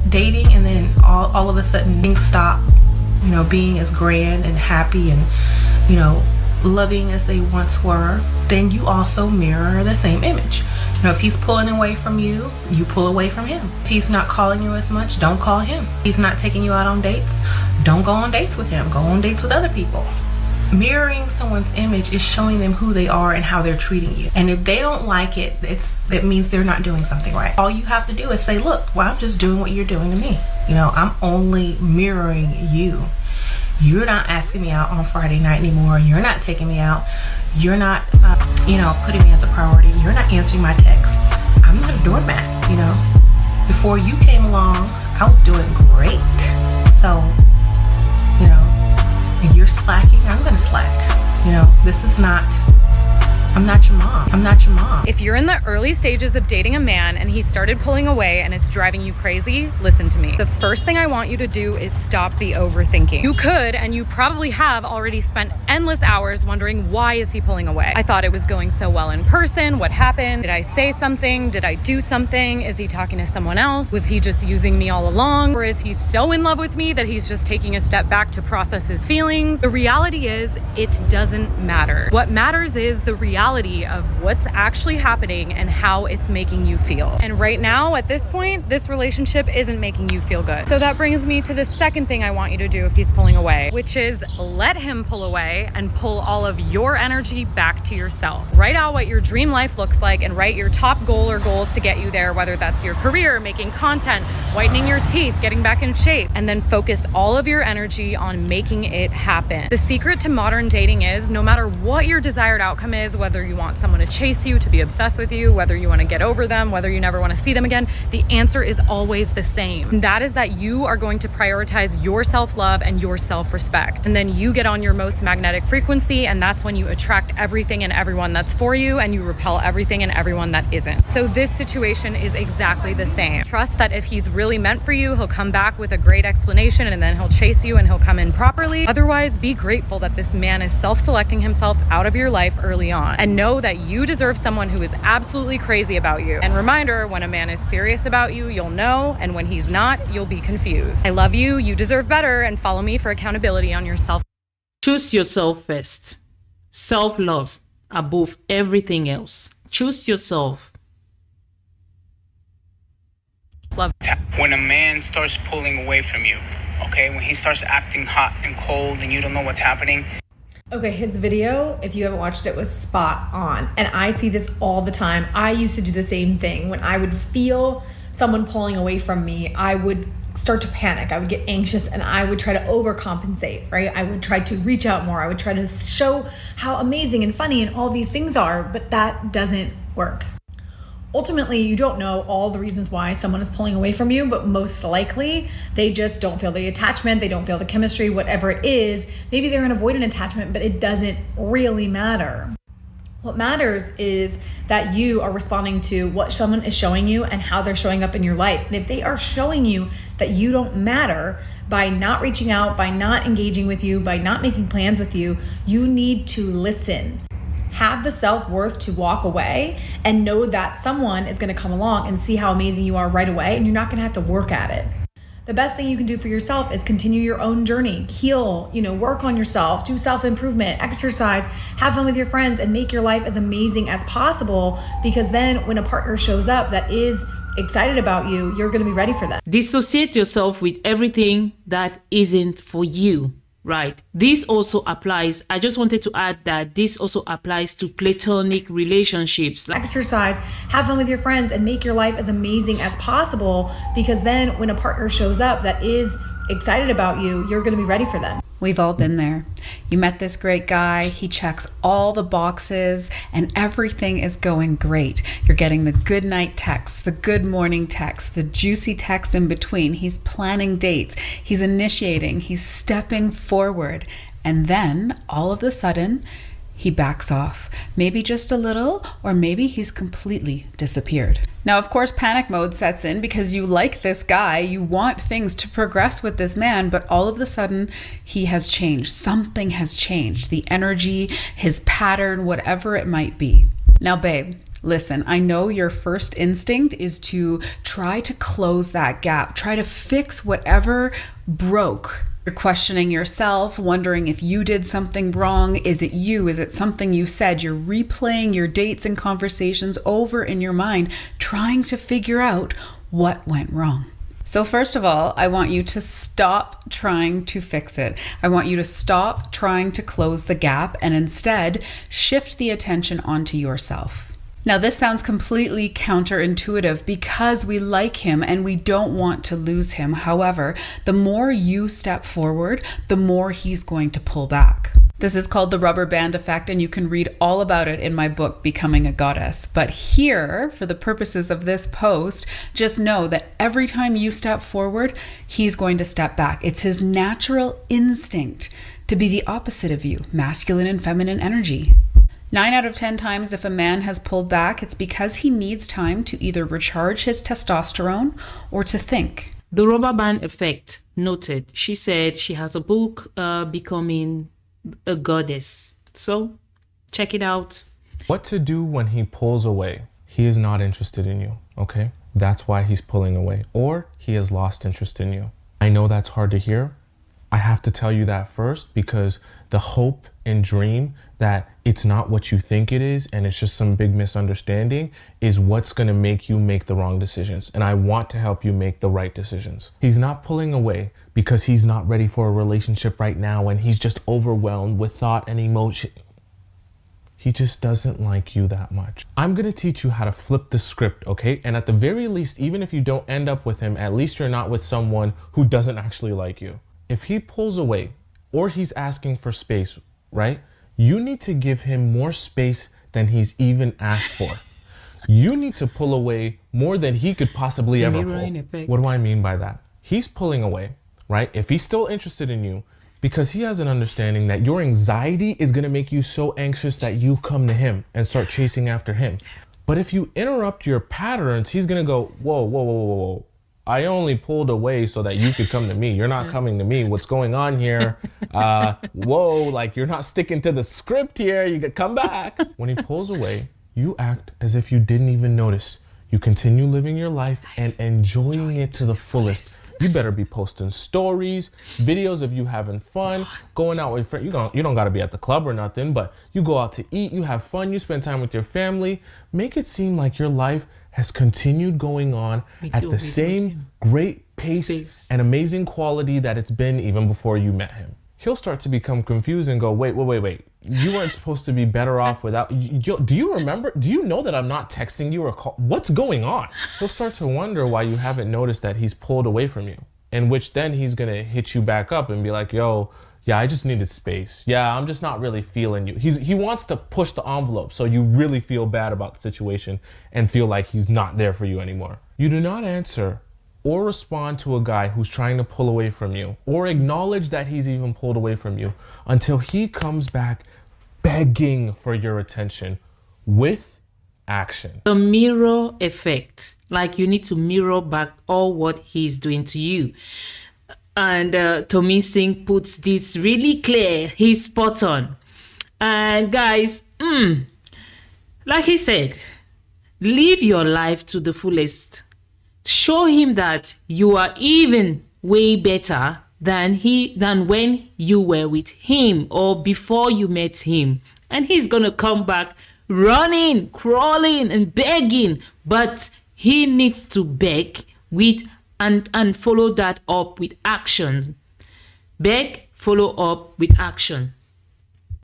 dating and then all of a sudden things stop, being as grand and happy and, loving as they once were, then you also mirror the same image. If he's pulling away from you, you pull away from him. If he's not calling you as much, don't call him. If he's not taking you out on dates, don't go on dates with him. Go on dates with other people. Mirroring someone's image is showing them who they are and how they're treating you. And if they don't like it, that means they're not doing something right. All you have to do is say, look, well, I'm just doing what you're doing to me. I'm only mirroring you. You're not asking me out on Friday night anymore. You're not taking me out. You're not, putting me as a priority. You're not answering my texts. I'm not a doormat, Before you came along, I was doing great. So, if you're slacking, I'm gonna slack. I'm not your mom. I'm not your mom. If you're in the early stages of dating a man and he started pulling away and it's driving you crazy, listen to me. The first thing I want you to do is stop the overthinking. You could, and you probably have already spent endless hours wondering, why is he pulling away? I thought it was going so well in person. What happened? Did I say something? Did I do something? Is he talking to someone else? Was he just using me all along? Or is he so in love with me that he's just taking a step back to process his feelings? The reality is, it doesn't matter. What matters is the reality of what's actually happening and how it's making you feel. And right now, at this point, this relationship isn't making you feel good. So that brings me to the second thing I want you to do if he's pulling away, which is let him pull away and pull all of your energy back to yourself. Write out what your dream life looks like and write your top goal or goals to get you there, whether that's your career, making content, whitening your teeth, getting back in shape, and then focus all of your energy on making it happen. The secret to modern dating is no matter what your desired outcome is, whether you want someone to chase you, to be obsessed with you, whether you want to get over them, whether you never want to see them again, the answer is always the same. And that is that you are going to prioritize your self-love and your self-respect. And then you get on your most magnetic frequency, and that's when you attract everything and everyone that's for you, and you repel everything and everyone that isn't. So this situation is exactly the same. Trust that if he's really meant for you, he'll come back with a great explanation, and then he'll chase you and he'll come in properly. Otherwise, be grateful that this man is self-selecting himself out of your life early on. And know that you deserve someone who is absolutely crazy about you. And reminder, when a man is serious about you, you'll know, and when he's not, you'll be confused. I love you, you deserve better, and follow me for accountability on your self. Choose yourself first. Self-love above everything else. Choose yourself. Love. When a man starts pulling away from you, okay, when he starts acting hot and cold and you don't know what's happening. Okay, his video, if you haven't watched it, was spot on. And I see this all the time. I used to do the same thing. When I would feel someone pulling away from me, I would start to panic. I would get anxious and I would try to overcompensate, right? I would try to reach out more. I would try to show how amazing and funny and all these things are, but that doesn't work. Ultimately, you don't know all the reasons why someone is pulling away from you, but most likely they just don't feel the attachment, they don't feel the chemistry, whatever it is. Maybe they're an avoidant attachment, but it doesn't really matter. What matters is that you are responding to what someone is showing you and how they're showing up in your life. And if they are showing you that you don't matter by not reaching out, by not engaging with you, by not making plans with you, you need to listen. Have the self-worth to walk away and know that someone is going to come along and see how amazing you are right away, and you're not going to have to work at it. The best thing you can do for yourself is continue your own journey, heal, work on yourself, do self-improvement, exercise, have fun with your friends, and make your life as amazing as possible, because then when a partner shows up that is excited about you, you're going to be ready for them. Dissociate yourself with everything that isn't for you. Right. This also applies. I just wanted to add that this also applies to platonic relationships. Exercise, have fun with your friends, and make your life as amazing as possible, because then when a partner shows up that is excited about you, you're going to be ready for them. We've all been there. You met this great guy, he checks all the boxes, and everything is going great. You're getting the good night texts, the good morning texts, the juicy texts in between. He's planning dates, he's initiating, he's stepping forward. And then all of a sudden, he backs off. Maybe just a little, or maybe he's completely disappeared. Now, of course, panic mode sets in because you like this guy, you want things to progress with this man, but all of a sudden he has changed. Something has changed. The energy, his pattern, whatever it might be. Now, babe, Listen, I know your first instinct is to try to close that gap, try to fix whatever broke. You're questioning yourself, wondering if you did something wrong. Is it you? Is it something you said? You're replaying your dates and conversations over in your mind, trying to figure out what went wrong. So first of all, I want you to stop trying to fix it. I want you to stop trying to close the gap and instead shift the attention onto yourself. Now, this sounds completely counterintuitive because we like him and we don't want to lose him. However, the more you step forward, the more he's going to pull back. This is called the rubber band effect, and you can read all about it in my book, Becoming a Goddess. But here, for the purposes of this post, just know that every time you step forward, he's going to step back. It's his natural instinct to be the opposite of you, masculine and feminine energy. 9 out of 10 times if a man has pulled back, it's because he needs time to either recharge his testosterone or to think. The rubber band effect, noted. She said she has a book, Becoming a Goddess. So check it out. What to do when he pulls away? He is not interested in you, okay? That's why he's pulling away, or he has lost interest in you. I know that's hard to hear. I have to tell you that first because the hope and dream that it's not what you think it is and it's just some big misunderstanding is what's going to make you make the wrong decisions. And I want to help you make the right decisions. He's not pulling away because he's not ready for a relationship right now and he's just overwhelmed with thought and emotion. He just doesn't like you that much. I'm going to teach you how to flip the script, okay? And at the very least, even if you don't end up with him, at least you're not with someone who doesn't actually like you. If he pulls away or he's asking for space, right? You need to give him more space than he's even asked for. You need to pull away more than he could possibly ever pull. What do I mean by that? He's pulling away, right? If he's still interested in you, because he has an understanding that your anxiety is going to make you so anxious that you come to him and start chasing after him. But if you interrupt your patterns, he's going to go, whoa, whoa, whoa, whoa, whoa. I only pulled away so that you could come to me. You're not coming to me. What's going on here? Whoa, like you're not sticking to the script here. You could come back. When he pulls away, you act as if you didn't even notice. You continue living your life and enjoying it to the fullest. You better be posting stories, videos of you having fun, going out with friends. You don't got to be at the club or nothing, but you go out to eat, you have fun, you spend time with your family. Make it seem like your life has continued going on at the same great pace and amazing quality that it's been even before you met him. He'll start to become confused and go, wait. You weren't supposed to be better off without, do you remember? Do you know that I'm not texting you or call? What's going on? He'll start to wonder why you haven't noticed that he's pulled away from you, in which then he's gonna hit you back up and be like, yo, yeah, I just needed space. Yeah, I'm just not really feeling you. He wants to push the envelope so you really feel bad about the situation and feel like he's not there for you anymore. You do not answer or respond to a guy who's trying to pull away from you or acknowledge that he's even pulled away from you until he comes back begging for your attention with action. The mirror effect, like you need to mirror back all what he's doing to you. And Tomi Singh puts this really clear. He's spot on. And guys, like he said, live your life to the fullest. Show him that you are even way better than when you were with him or before you met him. And he's gonna come back running, crawling, and begging. But he needs to beg with and follow that up with action. Beg, follow up with action.